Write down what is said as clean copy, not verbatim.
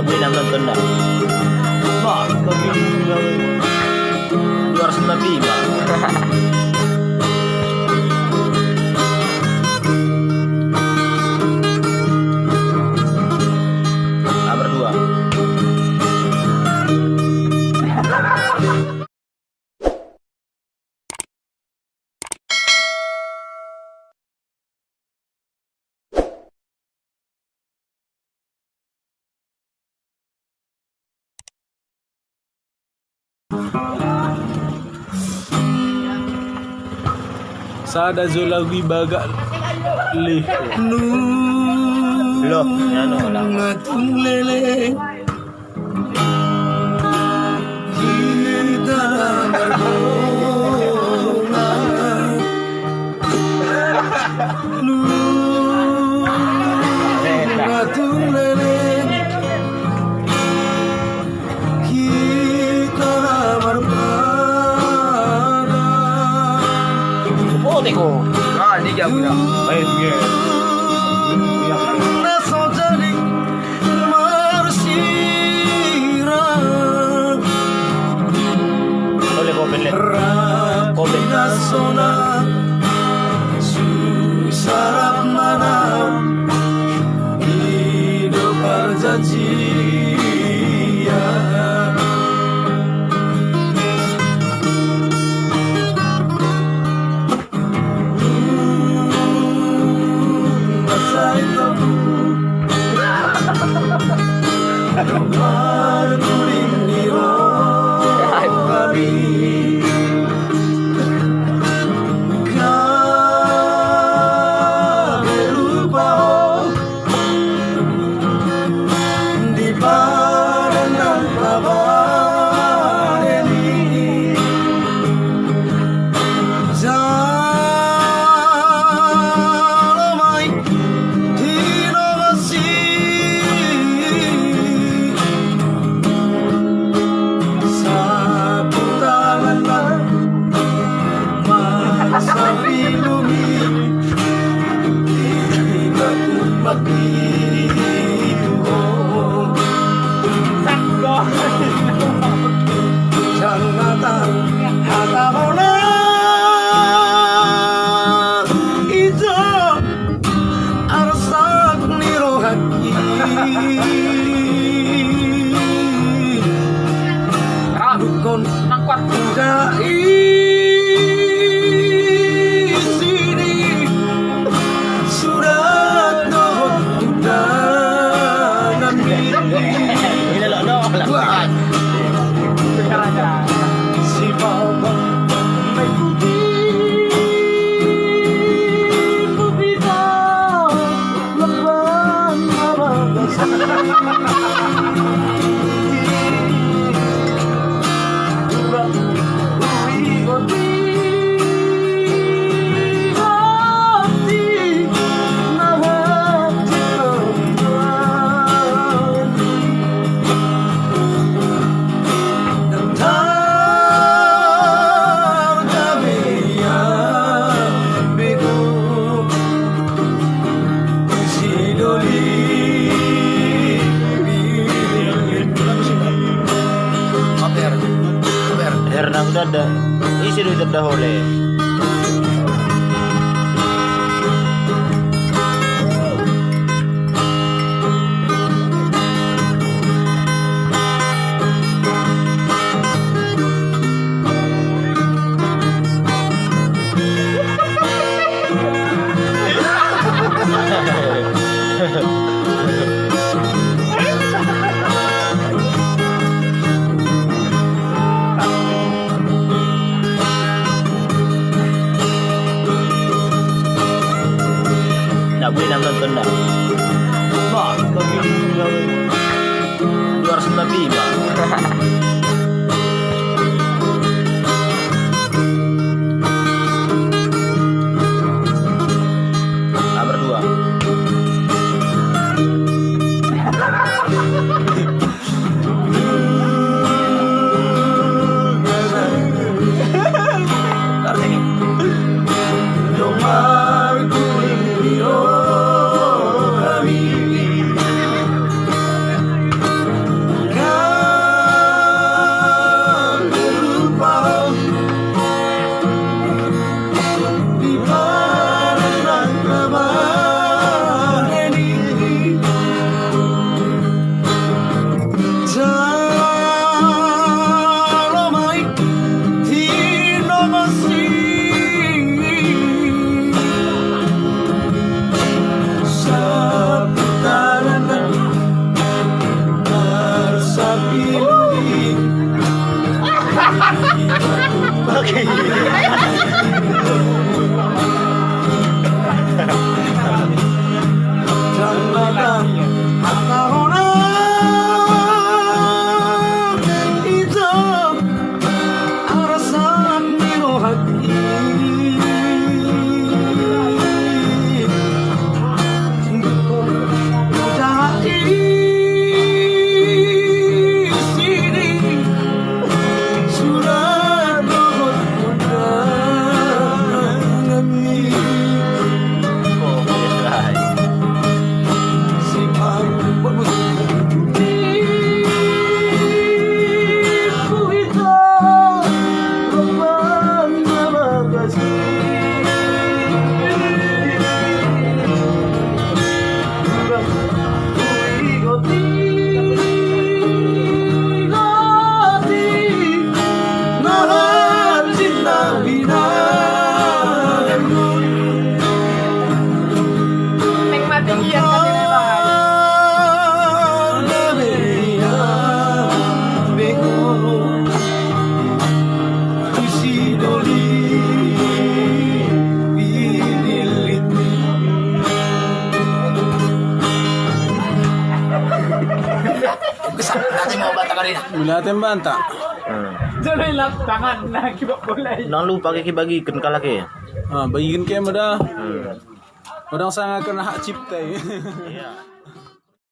Aku yang nonton dah. Wah, tapi 295. Nomor 2. Sada zulawi baga li Loh, ano lang. Matung lele kita berbunga matung lele kita berbunga. Oh, teko. Ah, hindi ka pula. Ay, sige. Boleh komen lihat. Komen. Susah mana hidup perjanjian. Masa itu berguling di kami. Herna udah ada. Isi udah dahole. Aku yang nonton dah. Wah, tapi 295. Nomor 2. rin. Bilatin banta. Jangan lap tangan lagi boleh. Nang lupa kaki-bagikan kalaki. Bagiin kayo mo dah. Orang sangat kena hak cipta. Iya.